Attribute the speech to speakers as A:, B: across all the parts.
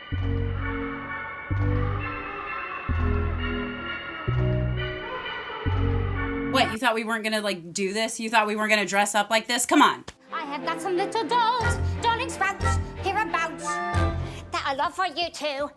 A: What, you thought we weren't gonna, like, do this? You thought we weren't gonna dress up like this? Come on.
B: I have got some little dolls, darling sprouts, hereabouts, that I love for you too,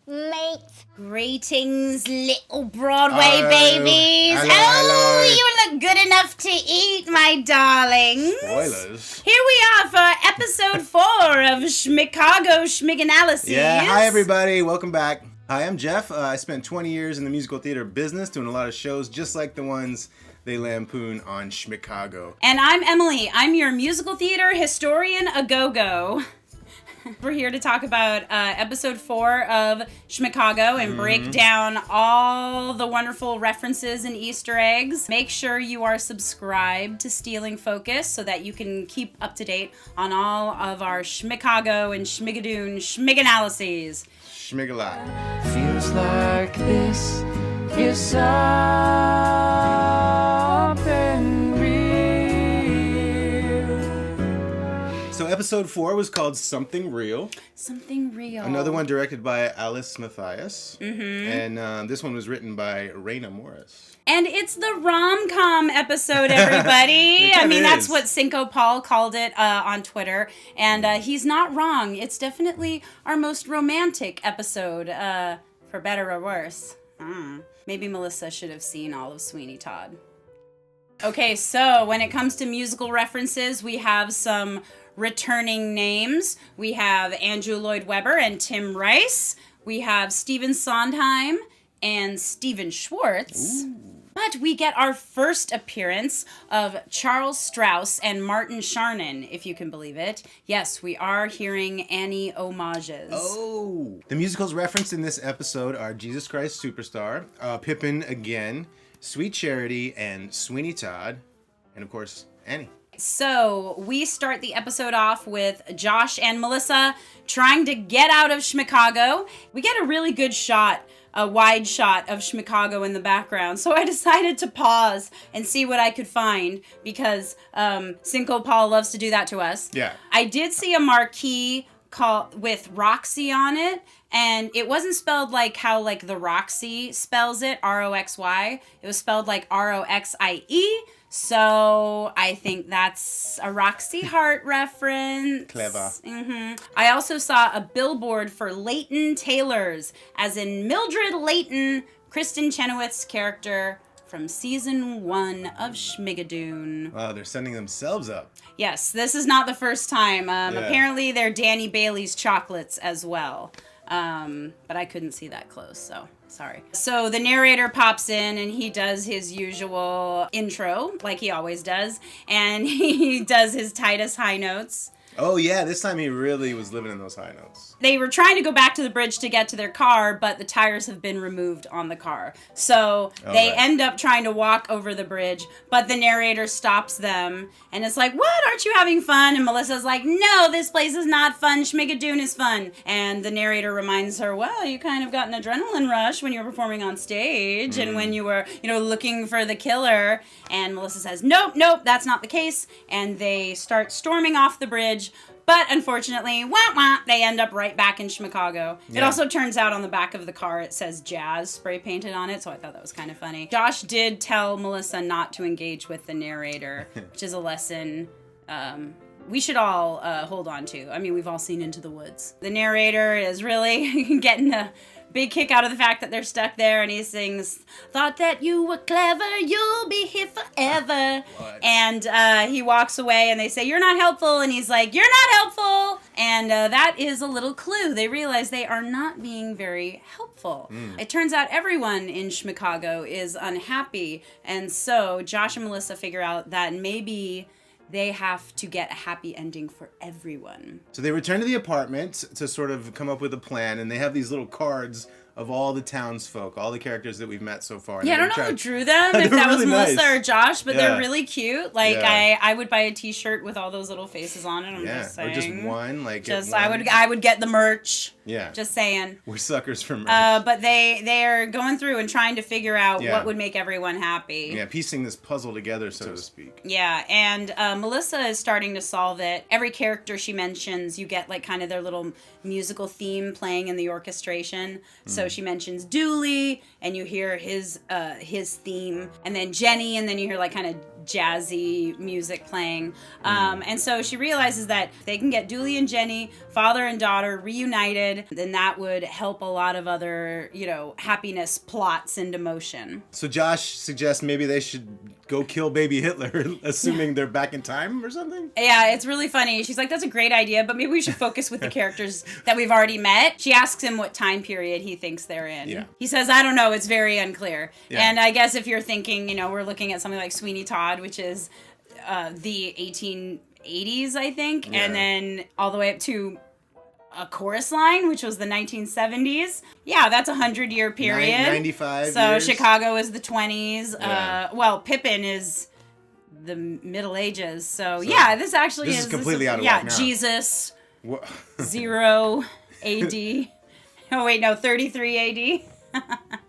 B: mate.
A: Greetings, little Broadway babies.
C: Hello.
A: You look good enough to eat, my darlings.
C: Spoilers.
A: Here we are for episode 4 of Schmicago Schmiganalysis.
C: Yeah, hi everybody, welcome back. Hi, I'm Jeff. I spent 20 years in the musical theater business doing a lot of shows just like the ones they lampoon on Schmicago.
A: And I'm Emily. I'm your musical theater historian a-go-go. We're here to talk about episode 4 of Schmicago and break down all the wonderful references and Easter eggs. Make sure you are subscribed to Stealing Focus so that you can keep up to date on all of our Schmicago and Schmigadoon Schmiganalyses.
C: Schmigalot.
D: Feels like this is something real.
C: So episode 4 was called Something Real.
A: Something real.
C: Another one directed by Alice Matthias. And this one was written by Raina Morris.
A: And it's the rom-com episode, everybody. I mean, that's what Cinco Paul called it on Twitter. And he's not wrong. It's definitely our most romantic episode, for better or worse. Maybe Melissa should have seen all of Sweeney Todd. Okay, so when it comes to musical references, we have some returning names. We have Andrew Lloyd Webber and Tim Rice. We have Stephen Sondheim and Stephen Schwartz. Ooh. But we get our first appearance of Charles Strauss and Martin Charnin, if you can believe it. Yes, we are hearing Annie homages.
C: Oh! The musicals referenced in this episode are Jesus Christ Superstar, Pippin Again, Sweet Charity, and Sweeney Todd, and of course, Annie.
A: So we start the episode off with Josh and Melissa trying to get out of Schmicago. We get a really good shot, a wide shot of Schmicago in the background. So I decided to pause and see what I could find because Cinco Paul loves to do that to us.
C: Yeah.
A: I did see a marquee with Roxy on it, and it wasn't spelled like how like the Roxy spells it, R-O-X-Y. It was spelled like R-O-X-I-E. So I think that's a Roxy Hart reference.
C: Clever.
A: I also saw a billboard for Leighton Taylors, as in Mildred Leighton, Kristen Chenoweth's character from season 1 of Schmigadoon.
C: Wow, they're sending themselves up.
A: Yes, this is not the first time. Apparently they're Danny Bailey's chocolates as well. But I couldn't see that close, so sorry. So the narrator pops in and he does his usual intro, like he always does, and he does his Titus high notes.
C: Oh yeah, this time he really was living in those high notes.
A: They were trying to go back to the bridge to get to their car, but the tires have been removed on the car. So they end up trying to walk over the bridge, but the narrator stops them, and it's like, what, aren't you having fun? And Melissa's like, no, this place is not fun. Schmigadoon is fun. And the narrator reminds her, well, you kind of got an adrenaline rush when you were performing on stage and when you were, looking for the killer. And Melissa says, nope, that's not the case. And they start storming off the bridge. But unfortunately, they end up right back in Schmicago. Yeah. It also turns out on the back of the car it says jazz spray painted on it, so I thought that was kind of funny. Josh did tell Melissa not to engage with the narrator, which is a lesson we should all hold on to. I mean, we've all seen Into the Woods. The narrator is really getting a big kick out of the fact that they're stuck there, and he sings, thought that you were clever, you'll be here forever. What? And he walks away, and they say, you're not helpful, and he's like, you're not helpful. And that is a little clue. They realize they are not being very helpful. It turns out everyone in Schmicago is unhappy, and so Josh and Melissa figure out that maybe they have to get a happy ending for everyone. So
C: they return to the apartment to sort of come up with a plan, and they have these little cards of all the townsfolk, all the characters that we've met so far.
A: Yeah, I don't know who drew them, if that was Melissa or Josh, but they're really cute. Like, I would buy a t-shirt with all those little faces on it. I'm just saying.
C: Or just one.
A: I would get the merch.
C: Yeah.
A: Just saying.
C: We're suckers for merch.
A: But they're going through and trying to figure out
C: Yeah.
A: what would make everyone happy.
C: Yeah, piecing this puzzle together, so to speak.
A: Yeah, and Melissa is starting to solve it. Every character she mentions, you get like kind of their little musical theme playing in the orchestration. So she mentions Dooley, and you hear his theme, and then Jenny, and then you hear like kind of jazzy music playing. And so she realizes that if they can get Dooley and Jenny, father and daughter, reunited, then that would help a lot of other, happiness plots into motion.
C: So Josh suggests maybe they should go kill baby Hitler, assuming they're back in time or something?
A: Yeah, it's really funny. She's like, that's a great idea, but maybe we should focus with the characters that we've already met. She asks him what time period he thinks they're in.
C: Yeah.
A: He says, I don't know, it's very unclear.
C: Yeah.
A: And I guess if you're thinking, we're looking at something like Sweeney Todd, which is the 1880s, I think,
C: Yeah.
A: and then all the way up to A Chorus Line, which was the 1970s. Yeah, that's a 100-year period.
C: 95
A: So
C: years.
A: Chicago is the 20s.
C: Yeah.
A: Pippin is the Middle Ages. So yeah, this actually
C: this is completely out of whack now.
A: Jesus,
C: What?
A: 0 AD. Oh, wait, no, 33 AD.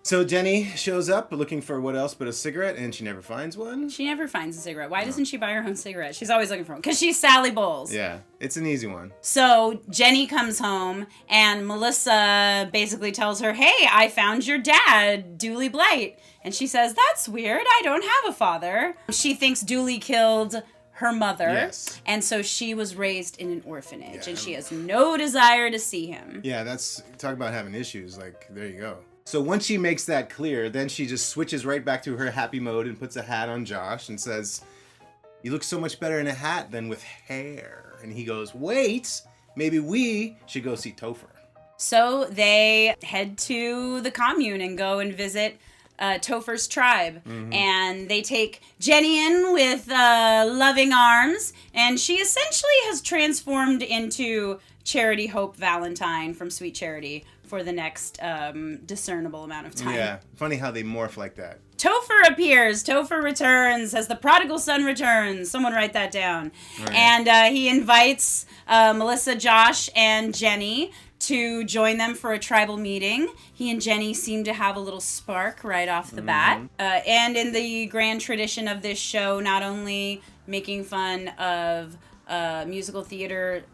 C: So Jenny shows up looking for what else but a cigarette, and she never finds one.
A: She never finds a cigarette. Why doesn't she buy her own cigarette? She's always looking for one. Because she's Sally Bowles.
C: Yeah, it's an easy one.
A: So Jenny comes home, and Melissa basically tells her, hey, I found your dad, Dooley Blight. And she says, that's weird. I don't have a father. She thinks Dooley killed her mother.
C: Yes.
A: And so she was raised in an orphanage,
C: Yeah.
A: and she has no desire to see him.
C: Yeah, talk about having issues. Like, there you go. So once she makes that clear, then she just switches right back to her happy mode and puts a hat on Josh and says, you look so much better in a hat than with hair. And he goes, wait, maybe we should go see Topher.
A: So they head to the commune and go and visit Topher's tribe.
C: Mm-hmm.
A: And they take Jenny in with loving arms. And she essentially has transformed into Charity Hope Valentine from Sweet Charity for the next discernible amount of time.
C: Yeah, funny how they morph like that.
A: Topher appears. Topher returns as the prodigal son returns. Someone write that down.
C: Right.
A: And he invites Melissa, Josh, and Jenny to join them for a tribal meeting. He and Jenny seem to have a little spark right off the bat. And in the grand tradition of this show, not only making fun of musical theater,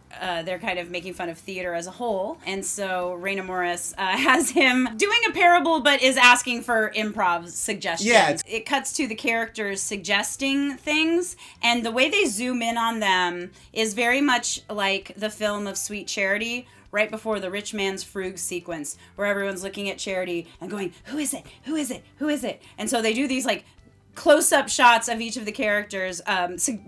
A: they're kind of making fun of theater as a whole. And so Raina Morris has him doing a parable, but is asking for improv suggestions.
C: Yeah,
A: it cuts to the characters suggesting things, and the way they zoom in on them is very much like the film of Sweet Charity, right before the rich man's frug sequence, where everyone's looking at Charity and going, who is it? Who is it? Who is it? And so they do these like close-up shots of each of the characters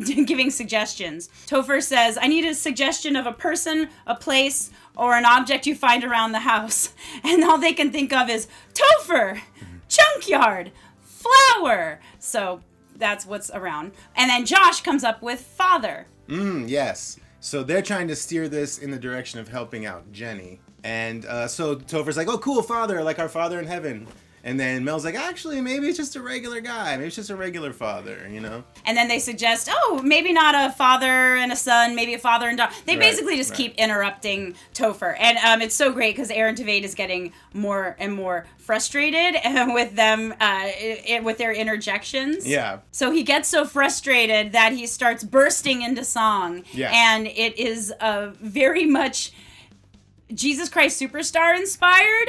A: giving suggestions. Topher says, I need a suggestion of a person, a place, or an object you find around the house. And all they can think of is Topher, junkyard, flower. So that's what's around. And then Josh comes up with father.
C: Yes. So they're trying to steer this in the direction of helping out Jenny. And so Topher's like, oh, cool, father, like our father in heaven. And then Mel's like, actually, maybe it's just a regular guy. Maybe it's just a regular father,
A: And then they suggest, oh, maybe not a father and a son, maybe a father and daughter. They basically just keep interrupting Topher. And it's so great because Aaron Tveit is getting more and more frustrated with them, with their interjections.
C: Yeah.
A: So he gets so frustrated that he starts bursting into song.
C: Yeah.
A: And it is very much Jesus Christ Superstar inspired.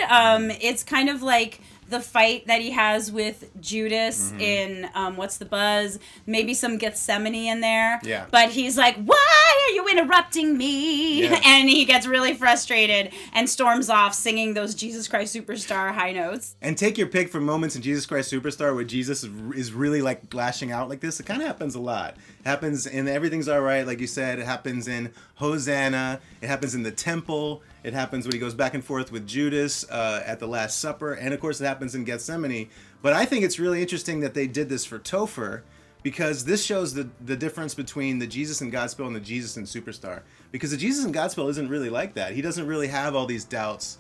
A: It's kind of like the fight that he has with Judas in What's the Buzz? Maybe some Gethsemane in there.
C: Yeah.
A: But he's like, why are you interrupting me?
C: Yeah.
A: And he gets really frustrated and storms off singing those Jesus Christ Superstar high notes.
C: And take your pick for moments in Jesus Christ Superstar where Jesus is really like lashing out like this. It kind of happens a lot. It happens in Everything's Alright, like you said. It happens in Hosanna. It happens in the temple. It happens when he goes back and forth with Judas at the Last Supper. And, of course, it happens in Gethsemane. But I think it's really interesting that they did this for Topher because this shows the difference between the Jesus and Godspell and the Jesus and Superstar. Because the Jesus and Godspell isn't really like that. He doesn't really have all these doubts.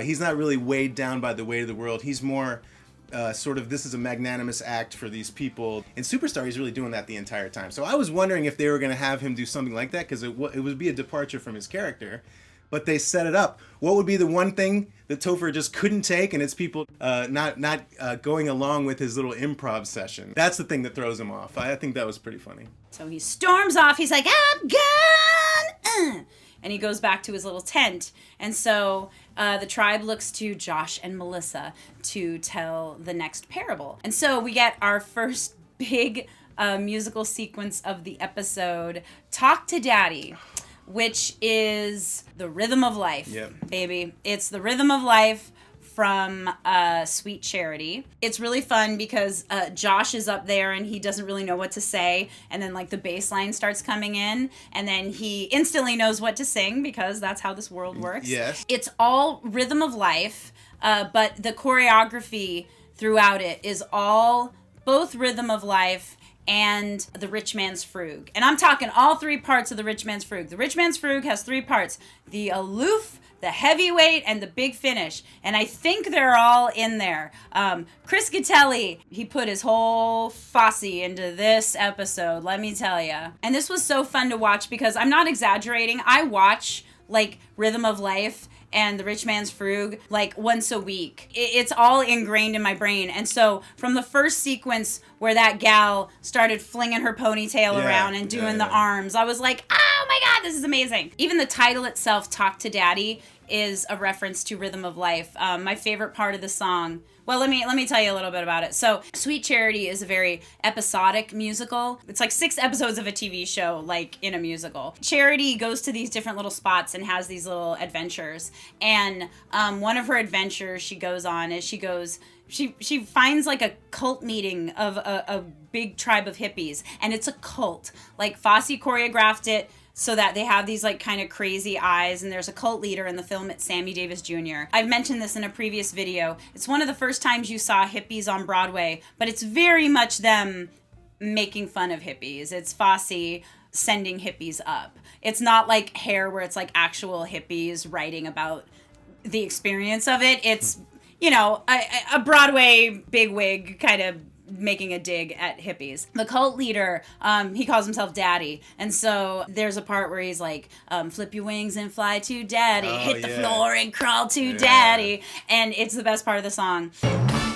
C: He's not really weighed down by the weight of the world. He's more sort of, this is a magnanimous act for these people. In Superstar, he's really doing that the entire time. So I was wondering if they were going to have him do something like that because it would be a departure from his character. but they set it up. What would be the one thing that Topher just couldn't take, and it's people not going along with his little improv session. That's the thing that throws him off. I think that was pretty funny.
A: So he storms off. He's like, I'm gone! And he goes back to his little tent. And so the tribe looks to Josh and Melissa to tell the next parable. And so we get our first big musical sequence of the episode, Talk to Daddy, which is the rhythm of life, baby. It's the rhythm of life from Sweet Charity. It's really fun because Josh is up there and he doesn't really know what to say, and then like the bass line starts coming in, and then he instantly knows what to sing because that's how this world works.
C: Yes.
A: It's all rhythm of life, but the choreography throughout it is all both rhythm of life and the Rich Man's Frug. And I'm talking all three parts of the Rich Man's Frug. The Rich Man's Frug has three parts: the aloof, the heavyweight, and the big finish. And I think they're all in there. Chris Gattelli, he put his whole Fosse into this episode, let me tell you. And this was so fun to watch because I'm not exaggerating. I watch like Rhythm of Life and the Rich Man's Frug like once a week. It's all ingrained in my brain. And so from the first sequence where that gal started flinging her ponytail around and doing the arms, I was like, oh my God, this is amazing. Even the title itself, Talk to Daddy, is a reference to Rhythm of Life. My favorite part of the song, well, let me tell you a little bit about it. So Sweet Charity is a very episodic musical. It's like 6 episodes of a TV show, like in a musical. Charity goes to these different little spots and has these little adventures. And one of her adventures she goes on is she finds like a cult meeting of a big tribe of hippies, and it's a cult. Like Fosse choreographed it so that they have these like kind of crazy eyes, and there's a cult leader in the film. It's Sammy Davis Jr. I've mentioned this in a previous video. It's one of the first times you saw hippies on Broadway, but it's very much them making fun of hippies. It's Fosse sending hippies up. It's not like Hair where it's like actual hippies writing about the experience of it. It's, you know, a Broadway bigwig kind of making a dig at hippies. The cult leader, he calls himself Daddy. And so there's a part where he's like, flip your wings and fly to Daddy. Hit the floor and crawl to Daddy. And it's the best part of the song.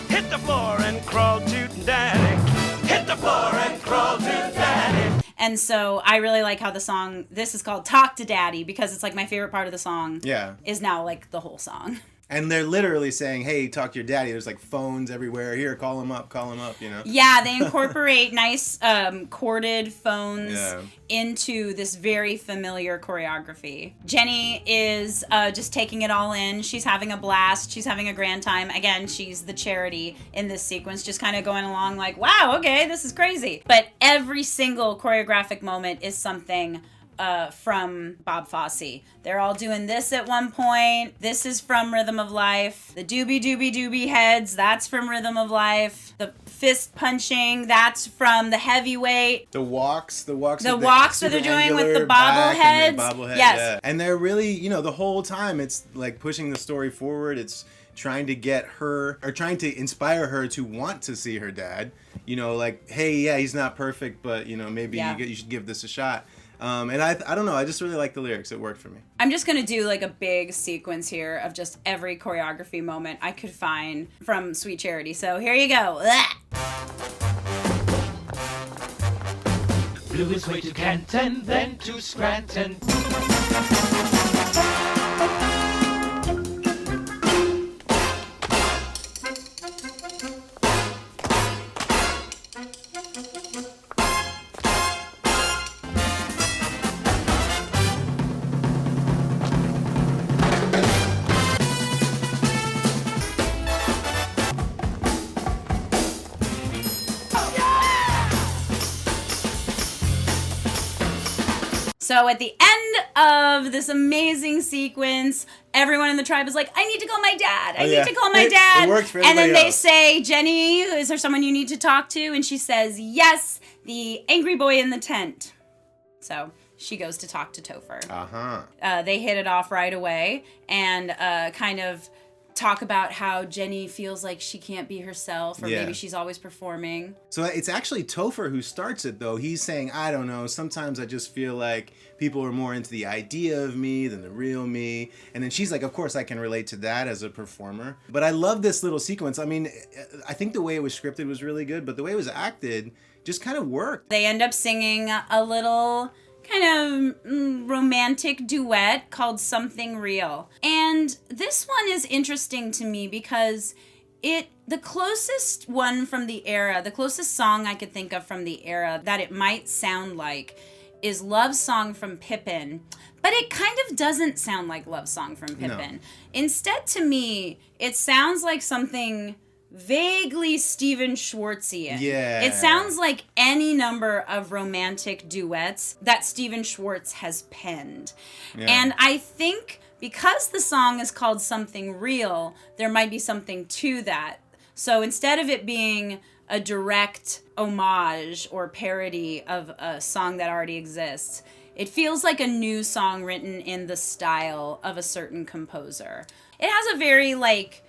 E: Hit the floor and crawl to Daddy. Hit the floor and crawl to Daddy.
A: And so I really like how the song, this is called Talk to Daddy, because it's like my favorite part of the song is now like the whole song.
C: And they're literally saying, hey, talk to your daddy. There's like phones everywhere. Here, call him up, you know?
A: Yeah, they incorporate nice corded phones into this very familiar choreography. Jenny is just taking it all in. She's having a blast. She's having a grand time. Again, she's the Charity in this sequence, just kind of going along like, wow, okay, this is crazy. But every single choreographic moment is something from Bob Fosse. They're all doing this at one point. This is from Rhythm of Life. The doobie heads, that's from Rhythm of Life. The fist punching, that's from the heavyweight.
C: The walks that
A: they're doing with the bobbleheads.
C: Yes. Yeah. And they're really, you know, the whole time it's like pushing the story forward. It's trying to get her, or trying to inspire her to want to see her dad. You know, like, hey, yeah, he's not perfect, but, you know, maybe you should give this a shot. And I don't know, I just really like the lyrics. It worked for me.
A: I'm just going to do like a big sequence here of just every choreography moment I could find from Sweet Charity. So here you go.
D: Blew his way to Canton, then to Scranton.
A: So at the end of this amazing sequence, everyone in the tribe is like, I need to call my dad. I need to call my dad.
C: It works for
A: and then
C: everybody
A: they
C: else.
A: say, Jenny, is there someone you need to talk to? And she says, yes, the angry boy in the tent. So she goes to talk to Topher. They hit it off right away and kind of talk about how Jenny feels like she can't be herself, or
C: Yeah.
A: maybe she's always performing.
C: So it's actually Topher who starts it, though. He's saying, I don't know, sometimes I just feel like people are more into the idea of me than the real me. And then she's like, of course I can relate to that as a performer. But I love this little sequence. I mean, I think the way it was scripted was really good, but the way it was acted just kind of worked.
A: They end up singing a little kind of romantic duet called Something Real. And this one is interesting to me because the closest one from the era, the closest song I could think of from the era that it might sound like is Love Song from Pippin. But it kind of doesn't sound like Love Song from Pippin.
C: No.
A: Instead, to me, it sounds like something vaguely Stephen Schwartzian.
C: Yeah.
A: It sounds like any number of romantic duets that Stephen Schwartz has penned.
C: Yeah.
A: And I think because the song is called Something Real, there might be something to that. So instead of it being a direct homage or parody of a song that already exists, it feels like a new song written in the style of a certain composer. It has a very, like,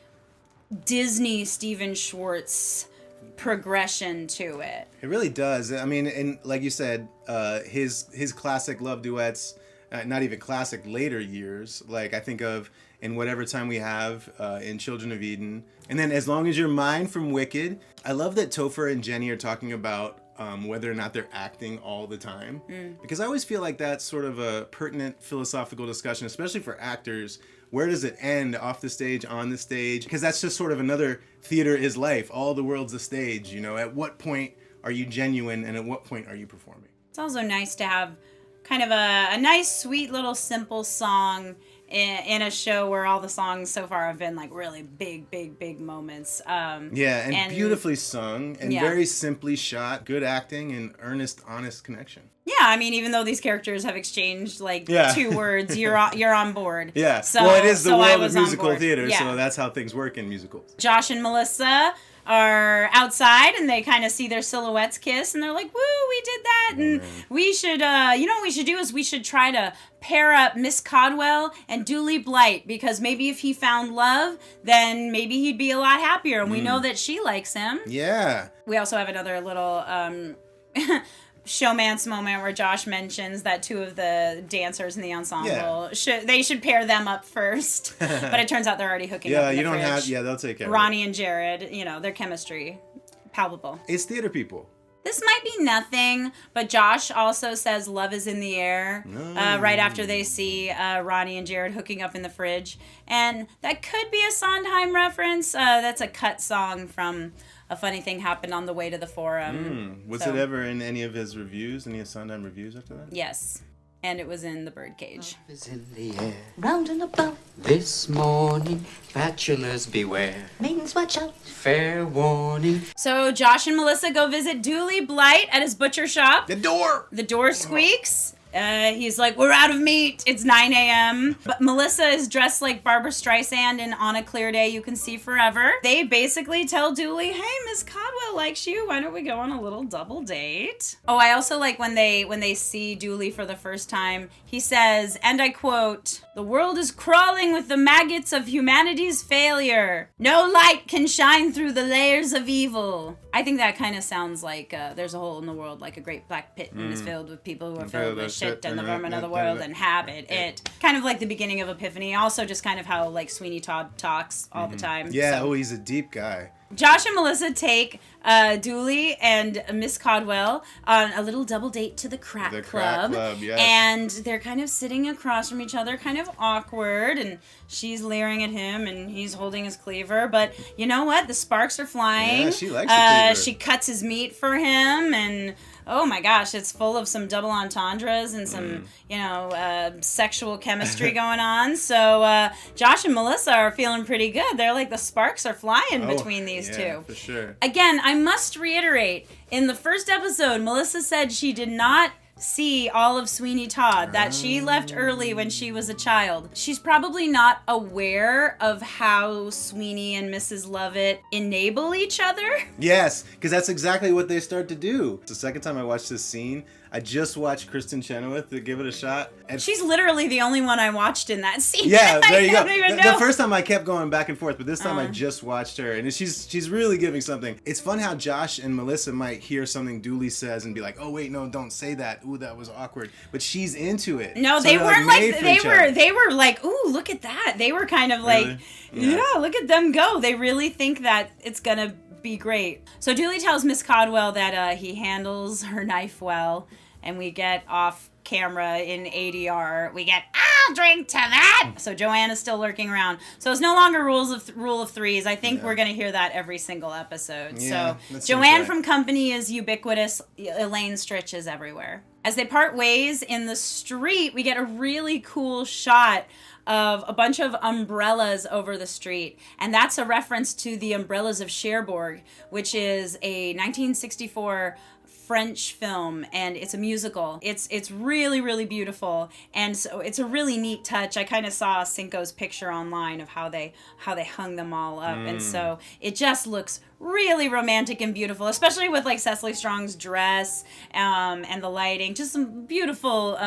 A: Disney Stephen Schwartz progression to it.
C: It really does. I mean, and like you said, his classic love duets, not even classic, later years, like I think of In Whatever Time We Have, in Children of Eden, and then As Long As You're Mine from Wicked. I love that Topher and Jenny are talking about whether or not they're acting all the time, because I always feel like that's sort of a pertinent philosophical discussion, especially for actors. Where does it end? Off the stage, on the stage? Because that's just sort of another theater is life. All the world's a stage, you know. At what point are you genuine, and at what point are you performing?
A: It's also nice to have kind of a nice, sweet little simple song in a show where all the songs so far have been like really big moments.
C: Yeah, and beautifully sung, and
A: Yeah.
C: very simply shot. Good acting and earnest, honest connection.
A: Yeah, I mean, even though these characters have exchanged like
C: Yeah.
A: 2 words, you're on board.
C: Yeah,
A: So,
C: well, it is the
A: so I
C: world
A: was
C: of
A: on
C: musical
A: board.
C: theater,
A: Yeah.
C: so that's how things work in musicals.
A: Josh and Melissa are outside and they kind of see their silhouettes kiss and they're like, woo, we did that. And we should, you know what we should do is we should try to pair up Miss Codwell and Dooley Blight, because maybe if he found love, then maybe he'd be a lot happier. And we know that she likes him.
C: Yeah.
A: We also have another little showmance moment where Josh mentions that 2 of the dancers in the ensemble should pair them up first, but it turns out they're already hooking up.
C: Yeah,
A: in
C: you
A: the
C: don't
A: fridge.
C: have, yeah, they'll take care
A: Ronnie and Jared, you know, their chemistry palpable.
C: of it. It's theater people.
A: This might be nothing, but Josh also says love is in the air right after they see Ronnie and Jared hooking up in the fridge. And that could be a Sondheim reference. That's a cut song from A Funny Thing Happened on the Way to the Forum.
C: Was
A: So-
C: it ever in any of his reviews, any of Sondheim reviews after that?
A: Yes. And it was in The Birdcage.
D: Is in the air. Round and about. This morning, bachelors beware.
B: Maidens watch out.
D: Fair warning.
A: So Josh and Melissa go visit Dooley Blight at his butcher shop.
C: The door!
A: The door squeaks. He's like, we're out of meat. It's 9 a.m. But Melissa is dressed like Barbara Streisand in On a Clear Day You Can See Forever. They basically tell Dooley, hey, Miss Codwell likes you. Why don't we go on a little double date? Oh, I also like when they see Dooley for the first time, he says, and I quote, the world is crawling with the maggots of humanity's failure. No light can shine through the layers of evil. I think that kind of sounds like there's a hole in the world, like a great black pit and is filled with people who are filled with shit and the vermin of the world and habit it. Kind of like the beginning of Epiphany. Also just kind of how like Sweeney Todd talks all the time.
C: Yeah,
A: So.
C: he's a deep guy.
A: Josh and Melissa take Dooley and Miss Codwell on a little double date to the Crack
C: The
A: Club.
C: Crack Club, yes.
A: And they're kind of sitting across from each other, kind of awkward, and she's leering at him and he's holding his cleaver. But you know what? The sparks are flying.
C: Yeah, she likes the cleaver.
A: She cuts his meat for him, and oh my gosh, it's full of some double entendres and some, sexual chemistry going on. So Josh and Melissa are feeling pretty good. They're like the sparks are flying between these two.
C: For sure.
A: Again, I must reiterate, in the first episode, Melissa said she did not see all of Sweeney Todd, that she left early when she was a child. She's probably not aware of how Sweeney and Mrs. Lovett enable each other.
C: Yes, because that's exactly what they start to do. The second time I watched this scene, I just watched Kristen Chenoweth to give it a shot. And
A: She's literally the only one I watched in that scene.
C: yeah, there you go.
A: I don't even
C: The
A: know.
C: first time I kept going back and forth, but this time I just watched her, and she's really giving something. It's fun how Josh and Melissa might hear something Dooley says and be like, "Oh wait, no, don't say that. Ooh, that was awkward." But she's into it.
A: No,
C: So
A: they
C: they're,
A: weren't
C: made
A: like
C: for
A: they
C: each
A: were.
C: other.
A: They were like, "Ooh, look at that." They were kind of like,
C: Really?
A: yeah, look at them go. They really think that it's gonna be great. So Dooley tells Miss Codwell that he handles her knife well, and we get off camera in ADR. We get, "I'll drink to that." So Joanna's still lurking around. So it's no longer rule of threes. I think we're gonna hear that every single episode.
C: Yeah,
A: So
C: that seems
A: Joanne
C: right.
A: from Company is ubiquitous. Elaine Stritch is everywhere. As they part ways in the street, we get a really cool shot of a bunch of umbrellas over the street. And that's a reference to the Umbrellas of Cherbourg, which is a 1964 French film, and it's a musical. It's really, really beautiful, and so it's a really neat touch. I kind of saw Cinco's picture online of how they hung them all up, and so it just looks really romantic and beautiful, especially with like Cecily Strong's dress and the lighting. Just some beautiful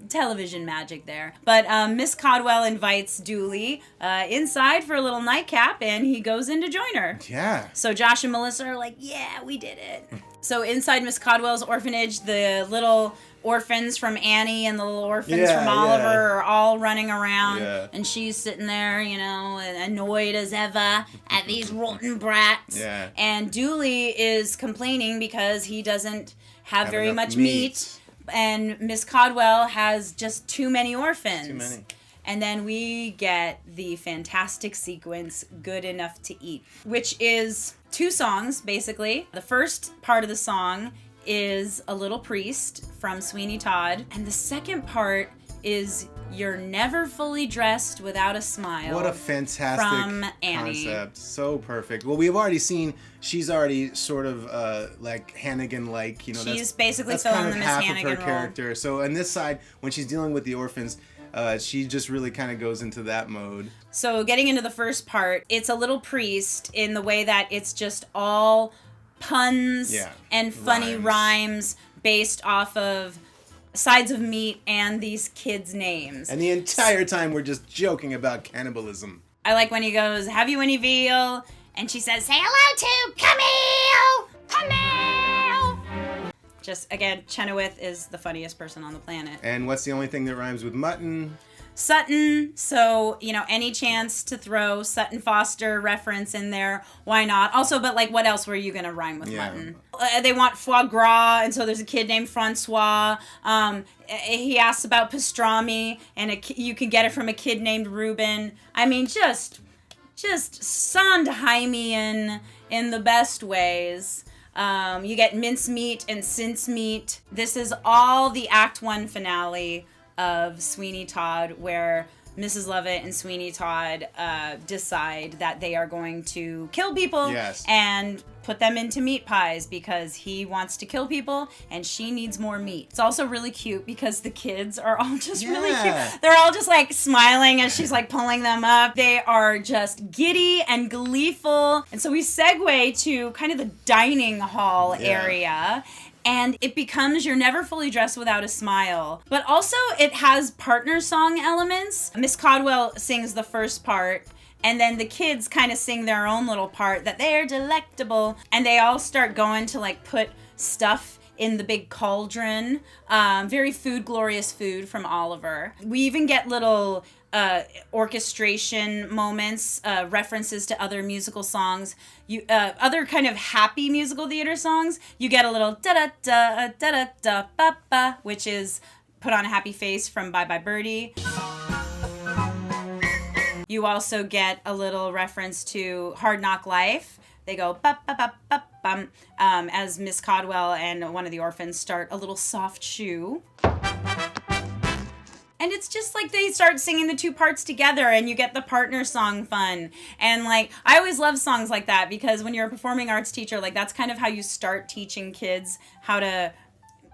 A: television magic there. But Miss Codwell invites Dooley inside for a little nightcap, and he goes in to join her.
C: Yeah.
A: So Josh and Melissa are like, "Yeah, we did it." So inside Miss Codwell's orphanage, the little orphans from Annie and the little orphans from Oliver are all running around.
C: Yeah.
A: And she's sitting there, you know, annoyed as ever at these rotten brats.
C: Yeah.
A: And Dooley is complaining because he doesn't have very
C: enough
A: much meat. And Miss Codwell has just too many orphans.
C: Too many.
A: And then we get the fantastic sequence, Good Enough to Eat, which is 2 songs, basically. The first part of the song is A Little Priest from Sweeney Todd. And the second part is You're Never Fully Dressed Without a Smile.
C: What a fantastic
A: from Annie.
C: concept. So perfect. Well, we've already seen she's already sort of like Hannigan-like. You know,
A: She's basically
C: that's
A: filling
C: kind of
A: the Miss
C: half
A: Hannigan
C: of her
A: role.
C: character. So on this side, when she's dealing with the orphans, she just really kind of goes into that mode.
A: So getting into the first part, it's A Little Priest in the way that it's just all puns and funny rhymes based off of sides of meat and these kids' names.
C: And the entire time we're just joking about cannibalism.
A: I like when he goes, "Have you any veal?" And she says, "Say hello to Camille! Camille!" Just, again, Chenoweth is the funniest person on the planet.
C: And what's the only thing that rhymes with mutton?
A: Sutton, so, you know, any chance to throw Sutton Foster reference in there, why not? Also, but like, what else were you going to rhyme with mutton? They want foie gras, and so there's a kid named Francois. He asks about pastrami, and you can get it from a kid named Reuben. I mean, just Sondheimian in the best ways. You get mincemeat and sincemeat. This is all the Act 1 finale of Sweeney Todd, where Mrs. Lovett and Sweeney Todd decide that they are going to kill people and put them into meat pies because he wants to kill people and she needs more meat. It's also really cute because the kids are all just really cute. They're all just like smiling as she's like pulling them up. They are just giddy and gleeful. And so we segue to kind of the dining hall area. And it becomes You're Never Fully Dressed Without a Smile. But also it has partner song elements. Miss Codwell sings the first part, and then the kids kind of sing their own little part that they're delectable. And they all start going to like put stuff in the big cauldron. Very glorious food from Oliver. We even get little orchestration moments, references to other musical songs, other kind of happy musical theater songs. You get a little da-da-da, da-da-da, ba-ba, which is Put on a Happy Face from Bye Bye Birdie. You also get a little reference to Hard Knock Life. They go ba-ba-ba-ba-bum as Miss Codwell and one of the orphans start a little soft shoe. And it's just like they start singing the 2 parts together and you get the partner song fun. And like, I always love songs like that because when you're a performing arts teacher, like that's kind of how you start teaching kids how to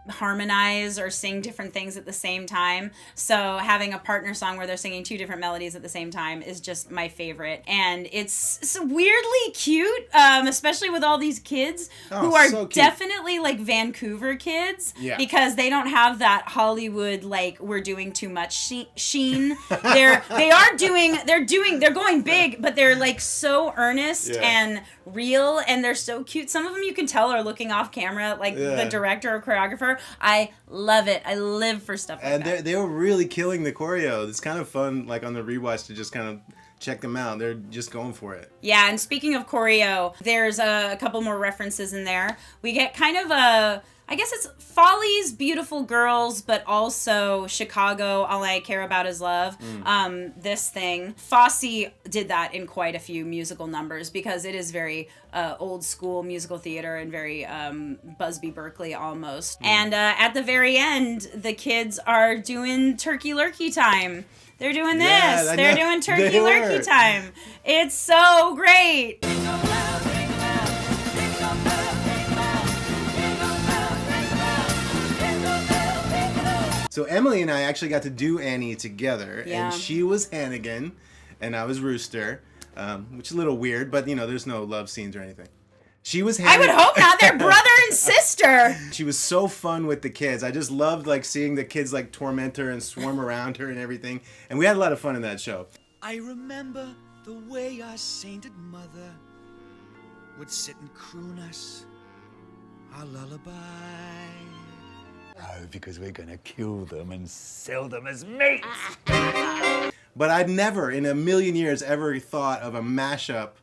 A: harmonize or sing different things at the same time. So having a partner song where they're singing 2 different melodies at the same time is just my favorite. And it's weirdly cute, especially with all these kids who are so definitely like Vancouver kids, because they don't have that Hollywood like we're doing too much sheen. They're going big, but they're like so earnest and real, and they're so cute. Some of them you can tell are looking off camera, like the director or choreographer. I love it. I live for stuff like that.
C: And they were really killing the choreo. It's kind of fun, like on the rewatch, to just kind of check them out. They're just going for it. Yeah,
A: and speaking of choreo, there's a couple more references in there. We get kind of I guess it's Folly's Beautiful Girls, but also Chicago, All I Care About Is Love. This thing. Fosse did that in quite a few musical numbers because it is very old school musical theater and very Busby Berkeley almost. And at the very end, the kids are doing Turkey Lurkey time. They're doing this.
C: Yeah,
A: They're doing Turkey Lurkey time. It's so great.
C: So Emily and I actually got to do Annie together, and she was Hannigan, and I was Rooster, which is a little weird, but there's no love scenes or anything. She was Hannigan.
A: I would hope not. They're brother and sister.
C: She was so fun with the kids. I just loved like seeing the kids like torment her and swarm around her and everything, and we had a lot of fun in that show.
F: I remember the way our sainted mother would sit and croon us our lullaby.
G: Oh, because we're gonna kill them and sell them as meat.
C: But I'd never in a million years ever thought of a mashup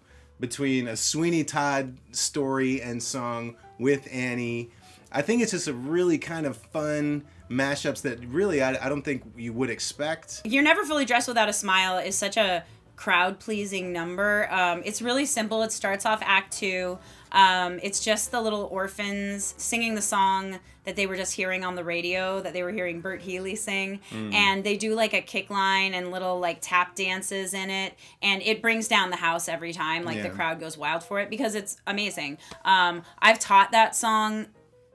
C: between a Sweeney Todd story and song with Annie. I think it's just a really kind of fun mashups that really I don't think you would expect.
A: You're Never Fully Dressed Without a Smile is such a crowd-pleasing number. It's really simple. It starts off Act 2. It's just the little orphans singing the song that they were just hearing on the radio, that they were hearing Bert Healy sing. And they do like a kick line and little like tap dances in it. And it brings down the house every time. Like the crowd goes wild for it because it's amazing. I've taught that song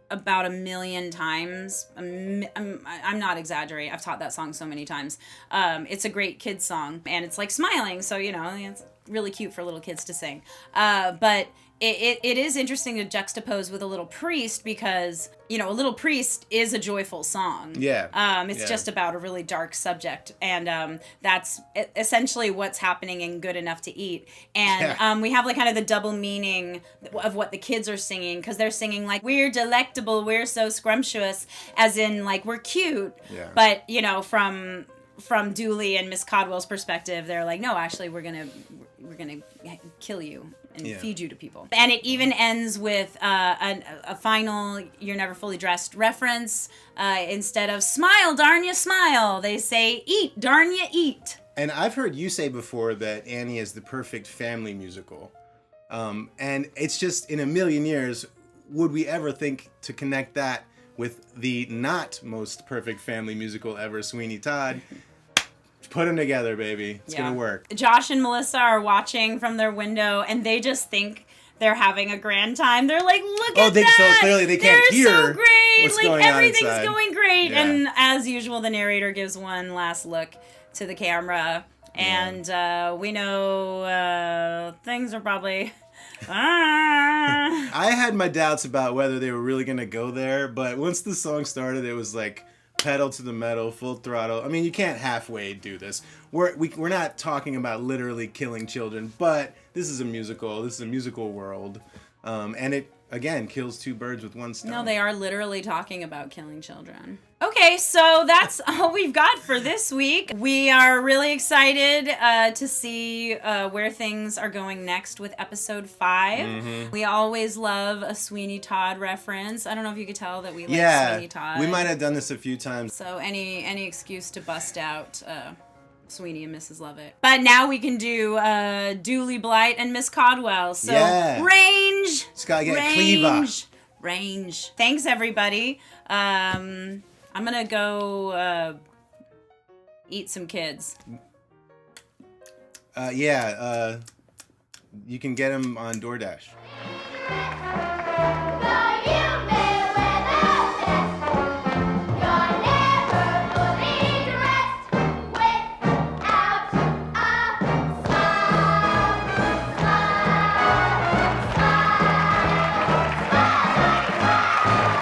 A: about 1 million times. I'm not exaggerating. I've taught that song so many times. It's a great kids song, and it's like smiling, so it's really cute for little kids to sing. But it is interesting to juxtapose with A Little Priest because, A Little Priest is a joyful song. It's just about a really dark subject. And that's essentially what's happening in Good Enough to Eat. And we have like kind of the double meaning of what the kids are singing because they're singing like, we're delectable, we're so scrumptious, as in like, we're cute. But, from Dooley and Miss Codwell's perspective, they're like, no, actually, we're gonna kill you and feed you to people. And it even ends with a final You're Never Fully Dressed reference. Instead of smile, darn you, smile, they say eat, darn you, eat.
C: And I've heard you say before that Annie is the perfect family musical. And it's just, in 1 million years, would we ever think to connect that with the not most perfect family musical ever, Sweeney Todd? Put them together, baby. It's gonna work.
A: Josh and Melissa are watching from their window, and they just think they're having a grand time. They're like, look at that!
C: So clearly they can't hear
A: so great.
C: What's
A: like,
C: going on
A: everything's
C: inside.
A: Going great. Yeah. And as usual, the narrator gives one last look to the camera, and we know things are probably...
C: I had my doubts about whether they were really gonna go there, but once the song started, it was like pedal to the metal, full throttle. I mean, you can't halfway do this. We're not talking about literally killing children, but this is a musical. This is a musical world, and it again kills 2 birds with 1 stone.
A: No, they are literally talking about killing children. Okay, so that's all we've got for this week. We are really excited to see where things are going next with episode 5. We always love a Sweeney Todd reference. I don't know if you could tell that we like Sweeney Todd.
C: We might have done this a few times.
A: So any excuse to bust out Sweeney and Mrs. Lovett. But now we can do Dooley Blight and Miss Codwell. So range.
C: Just gotta get a cleaver.
A: Range. Thanks, everybody. I'm gonna go eat some kids.
C: You can get them on DoorDash.